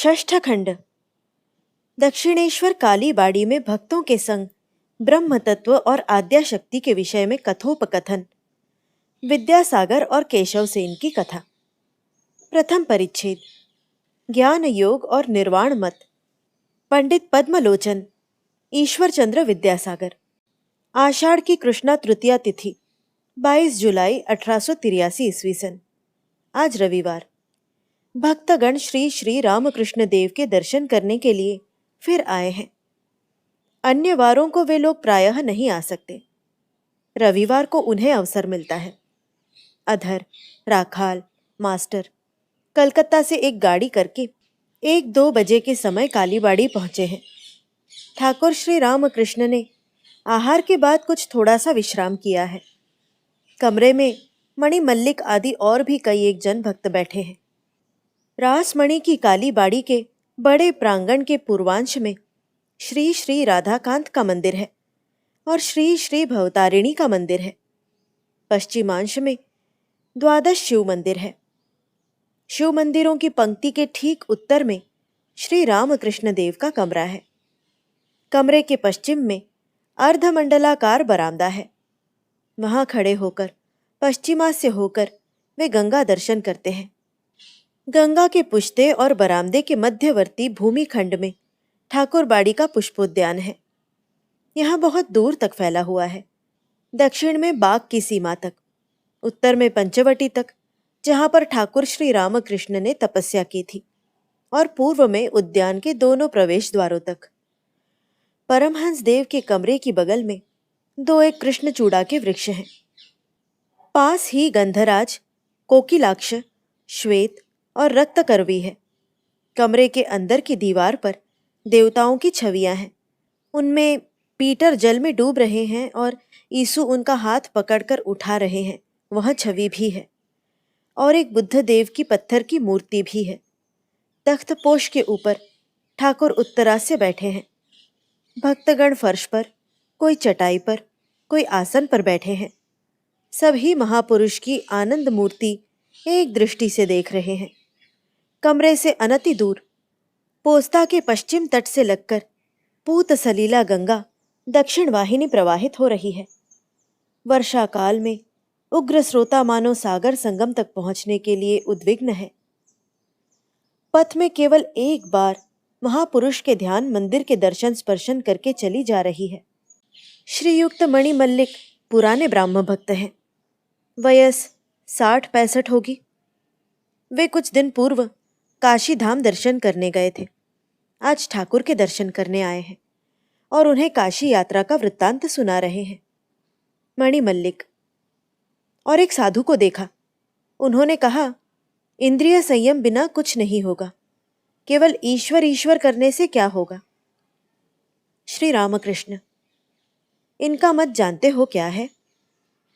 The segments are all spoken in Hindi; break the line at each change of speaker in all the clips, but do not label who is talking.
षष्ठ खंड। दक्षिणेश्वर कालीबाड़ी में भक्तों के संग ब्रह्म तत्व और आद्या शक्ति के विषय में कथोपकथन। विद्यासागर और केशव सेन की कथा। प्रथम परिच्छेद। ज्ञान योग और निर्वाण मत। पंडित पद्मलोचन, ईश्वर चंद्र विद्यासागर। आषाढ़ की कृष्णा तृतीया तिथि 22 जुलाई 1883 ईस्वी सन। आज रविवार। भक्तगण श्री श्री रामकृष्ण देव के दर्शन करने के लिए फिर आए हैं। अन्य वारों को वे लोग प्रायः नहीं आ सकते, रविवार को उन्हें अवसर मिलता है। अधर, राखाल, मास्टर कलकत्ता से एक गाड़ी करके 1-2 बजे के समय कालीबाड़ी पहुंचे हैं। ठाकुर श्री रामकृष्ण ने आहार के बाद कुछ थोड़ा सा विश्राम किया है। कमरे में मणि मल्लिक आदि और भी कई एक जन भक्त बैठे हैं। रासमणि की कालीबाड़ी के बड़े प्रांगण के पूर्वांश में श्री श्री राधाकांत का मंदिर है और श्री श्री भवतारिणी का मंदिर है। पश्चिमांश में 12 शिव मंदिर है। शिव मंदिरों की पंक्ति के ठीक उत्तर में श्री रामकृष्ण देव का कमरा है। कमरे के पश्चिम में अर्धमंडलाकार बरामदा है। वहां खड़े होकर पश्चिमास्य होकर वे गंगा दर्शन करते हैं। गंगा के पुश्ते और बरामदे के मध्यवर्ती भूमि खंड में ठाकुरबाड़ी का पुष्पोद्यान है। यहाँ बहुत दूर तक फैला हुआ है। दक्षिण में बाग की सीमा तक, उत्तर में पंचवटी तक जहाँ पर ठाकुर श्री रामकृष्ण ने तपस्या की थी, और पूर्व में उद्यान के दोनों प्रवेश द्वारों तक। परमहंस देव के कमरे की बगल में 2 कृष्णचूड़ा के वृक्ष हैं। पास ही गंधराज, कोकिलाक्ष, श्वेत और रक्तकरवी है। कमरे के अंदर की दीवार पर देवताओं की छवियां हैं। उनमें पीटर जल में डूब रहे हैं और यीशु उनका हाथ पकड़कर उठा रहे हैं, वह छवि भी है। और एक बुद्ध देव की पत्थर की मूर्ति भी है। तख्तपोश के ऊपर ठाकुर उत्तरास्य बैठे हैं। भक्तगण फर्श पर, कोई चटाई पर, कोई आसन पर बैठे हैं। सभी महापुरुष की आनंद मूर्ति एक दृष्टि से देख रहे हैं। कमरे से अनति दूर पोस्ता के पश्चिम तट से लगकर पूत सलीला गंगा दक्षिण वाहिनी प्रवाहित हो रही है। वर्षा काल में उग्र स्रोता मानो सागर संगम तक पहुंचने के लिए उद्विग्न है। पथ में केवल एक बार महापुरुष के ध्यान मंदिर के दर्शन स्पर्शन करके चली जा रही है। श्रीयुक्त मणि मल्लिक पुराने ब्राह्म भक्त हैं। वयस 60-65 होगी। वे कुछ दिन पूर्व काशी धाम दर्शन करने गए थे। आज ठाकुर के दर्शन करने आए हैं और उन्हें काशी यात्रा का वृत्तांत सुना रहे हैं। मणि मल्लिक और एक साधु को देखा। उन्होंने कहा, इंद्रिय संयम बिना कुछ नहीं होगा, केवल ईश्वर ईश्वर करने से क्या होगा। श्री रामकृष्ण, इनका मत जानते हो क्या है?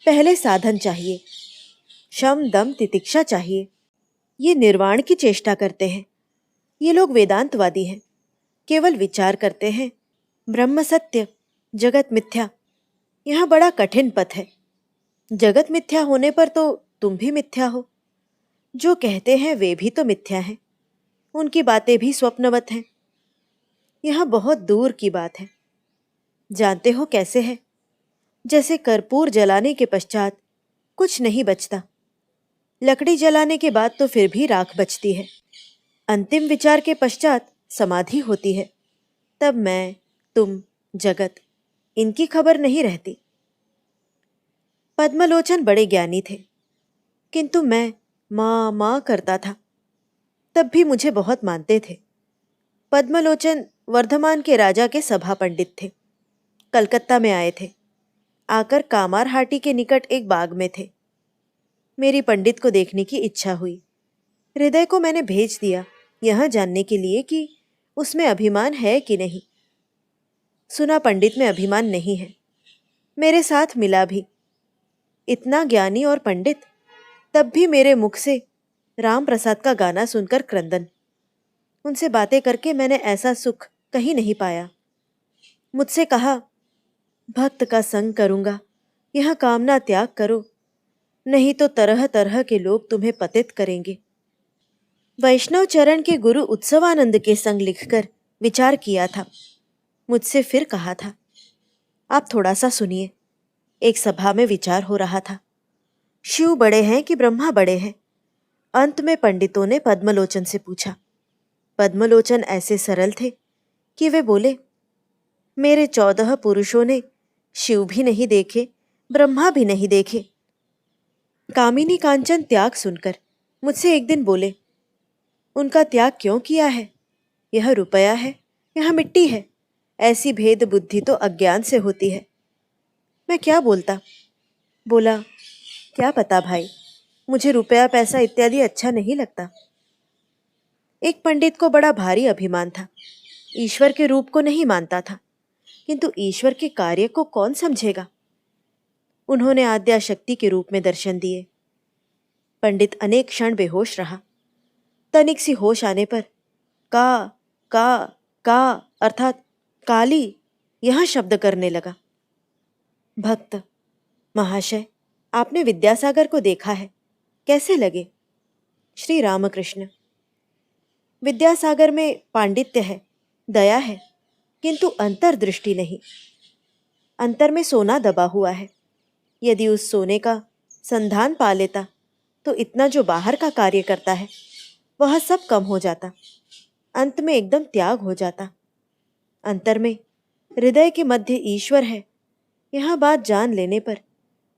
पहले साधन चाहिए, शम दम तितिक्षा चाहिए। ये निर्वाण की चेष्टा करते हैं। ये लोग वेदांतवादी हैं, केवल विचार करते हैं ब्रह्म सत्य, जगत मिथ्या। यहाँ बड़ा कठिन पथ है। जगत मिथ्या होने पर तो तुम भी मिथ्या हो। जो कहते हैं वे भी तो मिथ्या हैं। उनकी बातें भी स्वप्नवत हैं। यहाँ बहुत दूर की बात है। जानते हो कैसे है? जैसे कर्पूर जलाने के पश्चात कुछ नहीं बचता, लकड़ी जलाने के बाद तो फिर भी राख बचती है। अंतिम विचार के पश्चात समाधि होती है, तब मैं, तुम, जगत, इनकी खबर नहीं रहती। पद्मलोचन बड़े ज्ञानी थे, किंतु मैं माँ माँ करता था, तब भी मुझे बहुत मानते थे। पद्मलोचन वर्धमान के राजा के सभा पंडित थे। कलकत्ता में आए थे। आकर कामारहाटी के निकट एक बाग में थे। मेरी पंडित को देखने की इच्छा हुई। हृदय को मैंने भेज दिया यह जानने के लिए कि उसमें अभिमान है कि नहीं। सुना पंडित में अभिमान नहीं है। मेरे साथ मिला भी। इतना ज्ञानी और पंडित, तब भी मेरे मुख से राम प्रसाद का गाना सुनकर क्रंदन। उनसे बातें करके मैंने ऐसा सुख कहीं नहीं पाया। मुझसे कहा, भक्त का संग करूंगा, यह कामना त्याग करो, नहीं तो तरह तरह के लोग तुम्हें पतित करेंगे। वैष्णव चरण के गुरु उत्सवानंद के संग लिखकर विचार किया था। मुझसे फिर कहा था, आप थोड़ा सा सुनिए। एक सभा में विचार हो रहा था, शिव बड़े हैं कि ब्रह्मा बड़े हैं। अंत में पंडितों ने पद्मलोचन से पूछा। पद्मलोचन ऐसे सरल थे कि वे बोले, मेरे 14 पुरुषों ने शिव भी नहीं देखे, ब्रह्मा भी नहीं देखे। कामिनी कांचन त्याग सुनकर मुझसे एक दिन बोले, उनका त्याग क्यों किया है? यह रुपया है, यह मिट्टी है। ऐसी भेद बुद्धि तो अज्ञान से होती है। मैं क्या बोलता? बोला, क्या पता भाई, मुझे रुपया पैसा इत्यादि अच्छा नहीं लगता। एक पंडित को बड़ा भारी अभिमान था। ईश्वर के रूप को नहीं मानता था, किंतु ईश्वर के कार्य को कौन समझेगा। उन्होंने आद्या शक्ति के रूप में दर्शन दिए। पंडित अनेक क्षण बेहोश रहा। तनिक सी होश आने पर का का का अर्थात काली यह शब्द करने लगा। भक्त, महाशय, आपने विद्यासागर को देखा है, कैसे लगे? श्री रामकृष्ण, विद्यासागर में पांडित्य है, दया है, किंतु अंतर्दृष्टि नहीं। अंतर में सोना दबा हुआ है। यदि उस सोने का संधान पा लेता तो इतना जो बाहर का कार्य करता है वह सब कम हो जाता, अंत में एकदम त्याग हो जाता। अंतर में हृदय के मध्य ईश्वर है, यह बात जान लेने पर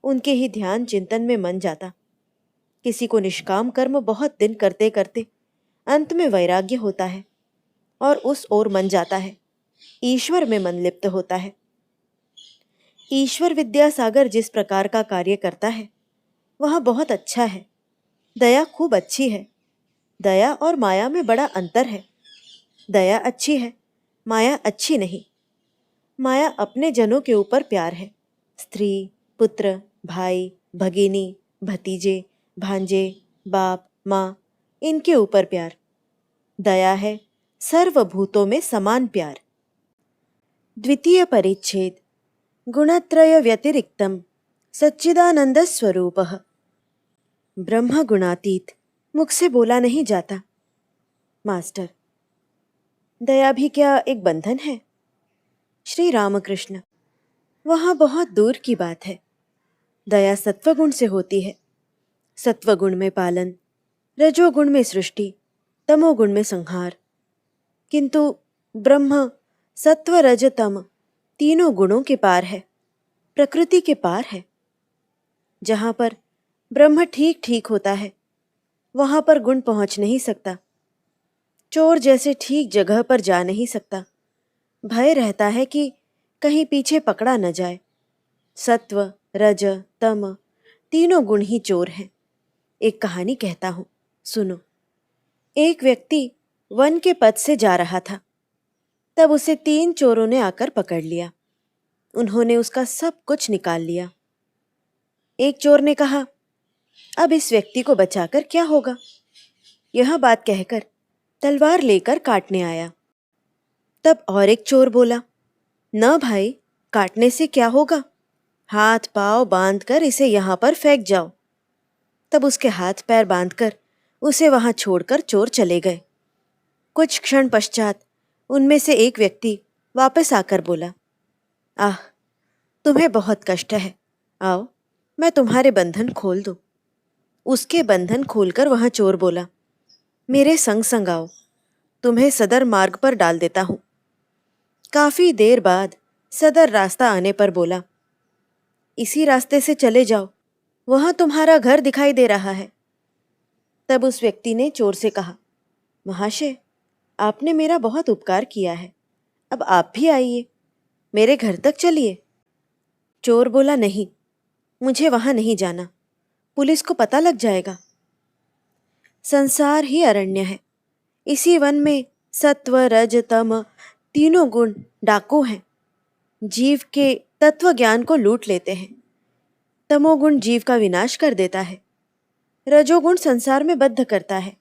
उनके ही ध्यान चिंतन में मन जाता। किसी को निष्काम कर्म बहुत दिन करते करते अंत में वैराग्य होता है और उस ओर मन जाता है, ईश्वर में मन लिप्त होता है। ईश्वर विद्यासागर जिस प्रकार का कार्य करता है वह बहुत अच्छा है। दया खूब अच्छी है। दया और माया में बड़ा अंतर है। दया अच्छी है, माया अच्छी नहीं। माया अपने जनों के ऊपर प्यार है, स्त्री, पुत्र, भाई, भगिनी, भतीजे, भांजे, बाप, माँ, इनके ऊपर प्यार। दया है सर्वभूतों में समान प्यार। द्वितीय परिच्छेद, गुणत्रय व्यतिरिक्तम सच्चिदानंद स्वरूपः। ब्रह्म गुणातीत मुख से बोला नहीं जाता। मास्टर, दया भी क्या एक बंधन है? श्री रामकृष्ण, वह बहुत दूर की बात है। दया सत्वगुण से होती है। सत्वगुण में पालन, रजोगुण में सृष्टि, तमोगुण में संहार। किंतु ब्रह्म सत्व रज तम तीनों गुणों के पार है, प्रकृति के पार है। जहाँ पर ब्रह्म ठीक ठीक होता है वहाँ पर गुण पहुँच नहीं सकता। चोर जैसे ठीक जगह पर जा नहीं सकता। भय रहता है कि कहीं पीछे पकड़ा न जाए। सत्व, रज, तम तीनों गुण ही चोर हैं। एक कहानी कहता हूँ, सुनो। एक व्यक्ति वन के पथ से जा रहा था। तब उसे 3 चोरों ने आकर पकड़ लिया। उन्होंने उसका सब कुछ निकाल लिया। एक चोर ने कहा, अब इस व्यक्ति को बचाकर क्या होगा? यह बात कहकर तलवार लेकर काटने आया। तब और एक चोर बोला, न भाई, काटने से क्या होगा? हाथ पांव बांधकर इसे यहाँ पर फेंक जाओ। तब उसके हाथ पैर बांधकर उसे वहां छोड़कर चोर चले गए। कुछ क्षण पश्चात उनमें से एक व्यक्ति वापस आकर बोला, आह, तुम्हें बहुत कष्ट है, आओ मैं तुम्हारे बंधन खोल दूं। उसके बंधन खोलकर वह चोर बोला, मेरे संग संग आओ, तुम्हें सदर मार्ग पर डाल देता हूं। काफी देर बाद सदर रास्ता आने पर बोला, इसी रास्ते से चले जाओ, वहां तुम्हारा घर दिखाई दे रहा है। तब उस व्यक्ति ने चोर से कहा, महाशय, आपने मेरा बहुत उपकार किया है, अब आप भी आइए, मेरे घर तक चलिए। चोर बोला, नहीं, मुझे वहां नहीं जाना, पुलिस को पता लग जाएगा। संसार ही अरण्य है। इसी वन में सत्व रज तम तीनों गुण डाकू हैं। जीव के तत्व ज्ञान को लूट लेते हैं। तमोगुण जीव का विनाश कर देता है। रजोगुण संसार में बद्ध करता है,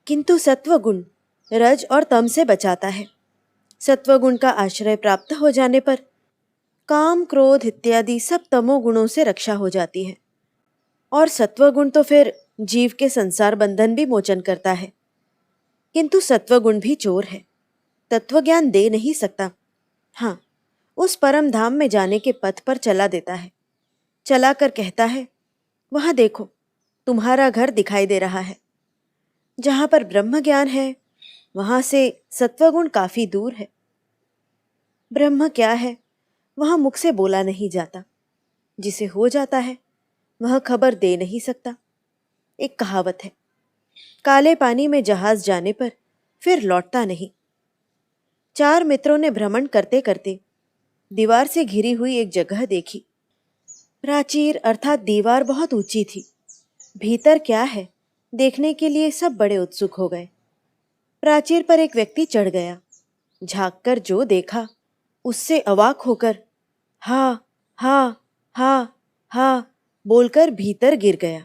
किंतु सत्वगुण रज और तम से बचाता है। सत्वगुण का आश्रय प्राप्त हो जाने पर काम, क्रोध इत्यादि सब तमोगुणों से रक्षा हो जाती है। और सत्वगुण तो फिर जीव के संसार बंधन भी मोचन करता है, किंतु सत्वगुण भी चोर है, तत्वज्ञान दे नहीं सकता। हाँ, उस परम धाम में जाने के पथ पर चला देता है, चलाकर कहता है, वहां देखो, तुम्हारा घर दिखाई दे रहा है। जहां पर ब्रह्म ज्ञान है, वहां से सत्वगुण काफी दूर है। ब्रह्म क्या है, वहां मुख से बोला नहीं जाता। जिसे हो जाता है, वह खबर दे नहीं सकता। एक कहावत है, काले पानी में जहाज जाने पर फिर लौटता नहीं। 4 मित्रों ने भ्रमण करते करते दीवार से घिरी हुई एक जगह देखी। प्राचीर अर्थात दीवार बहुत ऊंची थी। भीतर क्या है, देखने के लिए सब बड़े उत्सुक हो गए। प्राचीर पर एक व्यक्ति चढ़ गया। झांक कर जो देखा, उससे अवाक होकर हा हा हा हा बोलकर भीतर गिर गया।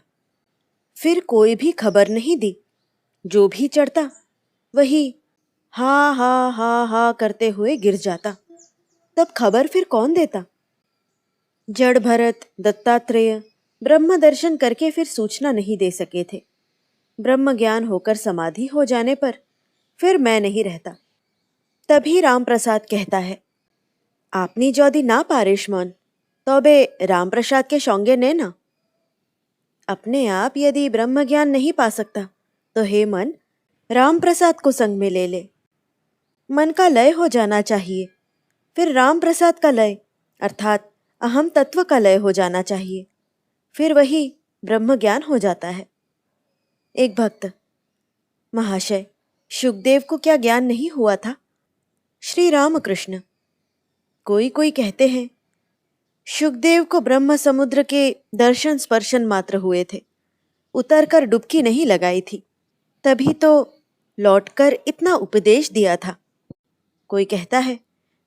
फिर कोई भी खबर नहीं दी। जो भी चढ़ता, वही हा हा हा हा करते हुए गिर जाता। तब खबर फिर कौन देता? जड़ भरत, दत्तात्रेय ब्रह्म दर्शन करके फिर सूचना नहीं दे सके थे। ब्रह्म ज्ञान होकर समाधि हो जाने पर फिर मैं नहीं रहता। तभी राम प्रसाद कहता है, आपनी जौदी ना पारिश मन, तबे राम प्रसाद के सौंगे ने ना। अपने आप यदि ब्रह्म ज्ञान नहीं पा सकता, तो हे मन, राम प्रसाद को संग में ले ले। मन का लय हो जाना चाहिए, फिर राम प्रसाद का लय अर्थात अहम तत्व का लय हो जाना चाहिए, फिर वही ब्रह्म ज्ञान हो जाता है। एक भक्त, महाशय, शुकदेव को क्या ज्ञान नहीं हुआ था? श्री रामकृष्ण, कोई कोई कहते हैं शुकदेव को ब्रह्म समुद्र के दर्शन स्पर्शन मात्र हुए थे, उतरकर डुबकी नहीं लगाई थी, तभी तो लौटकर इतना उपदेश दिया था। कोई कहता है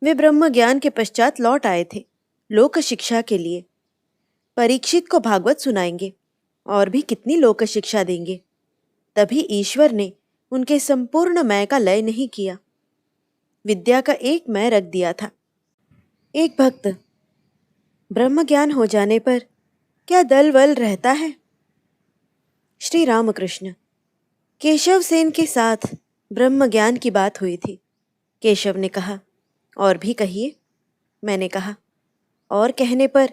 वे ब्रह्म ज्ञान के पश्चात लौट आए थे लोक शिक्षा के लिए। परीक्षित को भागवत सुनाएंगे और भी कितनी लोक शिक्षा देंगे। तभी ईश्वर ने उनके संपूर्ण मैं का लय नहीं किया, विद्या का एक मैं रख दिया था। एक भक्त, ब्रह्म ज्ञान हो जाने पर क्या दल वल रहता है? श्री रामकृष्ण, केशव सेन के साथ ब्रह्म ज्ञान की बात हुई थी। केशव ने कहा, और भी कहिए। मैंने कहा, और कहने पर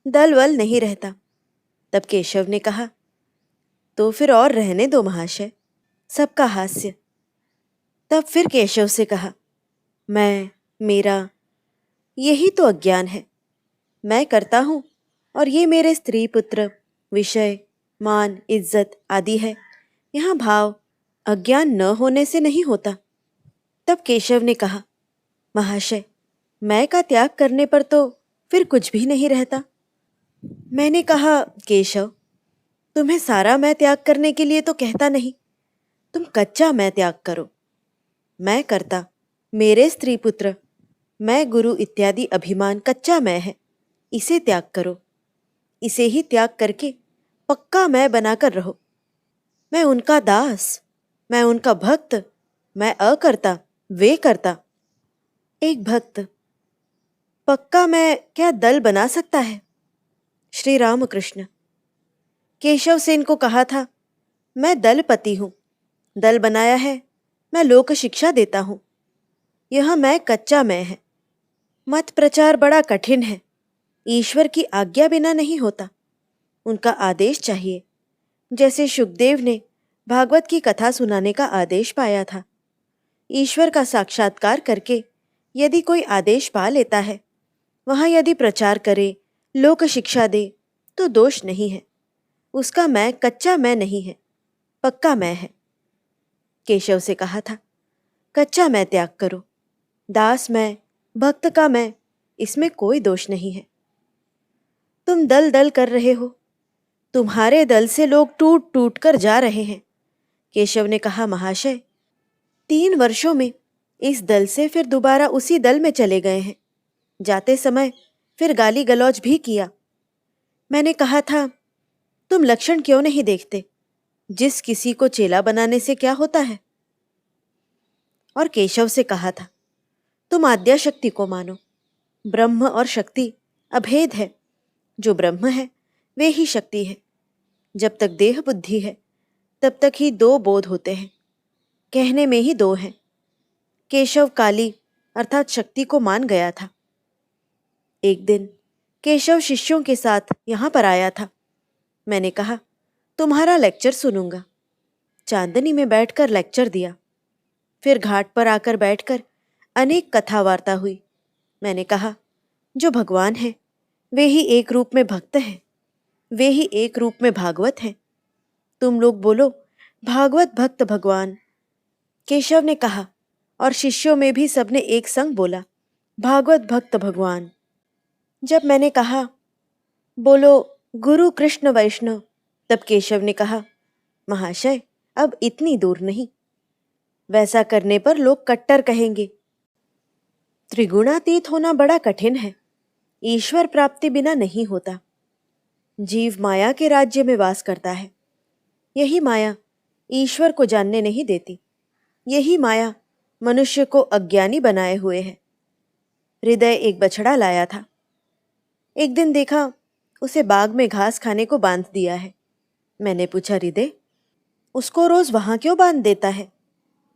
दल वल नहीं रहता। तब केशव ने कहा, तो फिर और रहने दो महाशय। सबका हास्य। तब फिर केशव से कहा, मैं, मेरा, यही तो अज्ञान है। मैं करता हूँ और ये मेरे स्त्री पुत्र, विषय, मान, इज्जत आदि है। यहाँ भाव अज्ञान न होने से नहीं होता। तब केशव ने कहा, महाशय, मैं का त्याग करने पर तो फिर कुछ भी नहीं रहता। मैंने कहा, केशव, तुम्हें सारा मैं त्याग करने के लिए तो कहता नहीं, तुम कच्चा मैं त्याग करो। मैं करता, मेरे स्त्री पुत्र, मैं गुरु इत्यादि अभिमान कच्चा मैं है, इसे त्याग करो। इसे ही त्याग करके पक्का मैं बनाकर रहो। मैं उनका दास, मैं उनका भक्त, मैं अकर्ता, वे करता। एक भक्त, पक्का मैं क्या दल बना सकता है? श्री रामकृष्ण, केशव सेन को कहा था, मैं दलपति हूं, दल बनाया है, मैं लोक शिक्षा देता हूं। यह मैं कच्चा मैं है। मत प्रचार बड़ा कठिन है, ईश्वर की आज्ञा बिना नहीं होता, उनका आदेश चाहिए। जैसे शुकदेव ने भागवत की कथा सुनाने का आदेश पाया था। ईश्वर का साक्षात्कार करके यदि कोई आदेश पा लेता है, वहां यदि प्रचार करे, लोक शिक्षा दे, तो दोष नहीं है। उसका मैं कच्चा मैं नहीं है, पक्का मैं है। केशव से कहा था, कच्चा मैं त्याग करो, दास मैं, भक्त का मैं, इसमें कोई दोष नहीं है। तुम दल दल कर रहे हो, तुम्हारे दल से लोग टूट टूट कर जा रहे हैं। केशव ने कहा, महाशय, 3 वर्षों में इस दल से फिर दोबारा उसी दल में चले गए हैं। जाते समय फिर गाली गलौज भी किया। मैंने कहा था, तुम लक्षण क्यों नहीं देखते? जिस किसी को चेला बनाने से क्या होता है? और केशव से कहा था, तुम आद्या शक्ति को मानो। ब्रह्म और शक्ति अभेद है। जो ब्रह्म है वे ही शक्ति है। जब तक देह बुद्धि है तब तक ही दो बोध होते हैं, कहने में ही दो हैं। केशव काली अर्थात शक्ति को मान गया था। एक दिन केशव शिष्यों के साथ यहाँ पर आया था। मैंने कहा, तुम्हारा लेक्चर सुनूंगा। चांदनी में बैठकर लेक्चर दिया। फिर घाट पर आकर बैठकर अनेक कथा वार्ता हुई। मैंने कहा, जो भगवान है वे ही एक रूप में भक्त हैं, वे ही एक रूप में भागवत हैं। तुम लोग बोलो, भागवत भक्त भगवान। केशव ने कहा और शिष्यों में भी सबने एक संग बोला, भागवत भक्त भगवान। जब मैंने कहा, बोलो गुरु कृष्ण वैष्णव, तब केशव ने कहा, महाशय अब इतनी दूर नहीं, वैसा करने पर लोग कट्टर कहेंगे। त्रिगुणातीत होना बड़ा कठिन है, ईश्वर प्राप्ति बिना नहीं होता। जीव माया के राज्य में वास करता है। यही माया ईश्वर को जानने नहीं देती। यही माया मनुष्य को अज्ञानी बनाए हुए है। हृदय एक बछड़ा लाया था। एक दिन देखा उसे बाग में घास खाने को बांध दिया है। मैंने पूछा, हृदय उसको रोज वहां क्यों बांध देता है?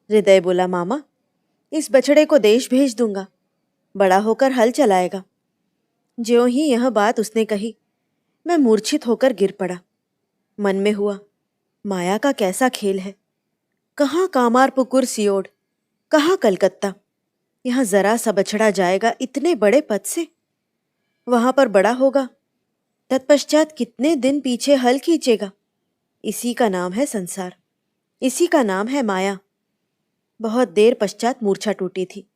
हृदय बोला, मामा इस बछड़े को देश भेज दूंगा, बड़ा होकर हल चलाएगा। ज्यों ही यह बात उसने कही, मैं मूर्छित होकर गिर पड़ा। मन में हुआ, माया का कैसा खेल है। कहाँ कामारपुकुर सियोड़, कहाँ कलकत्ता, यहाँ जरा सा बछड़ा जाएगा इतने बड़े पद से, वहां पर बड़ा होगा, तत्पश्चात कितने दिन पीछे हल खींचेगा। इसी का नाम है संसार, इसी का नाम है माया। बहुत देर पश्चात मूर्छा टूटी थी।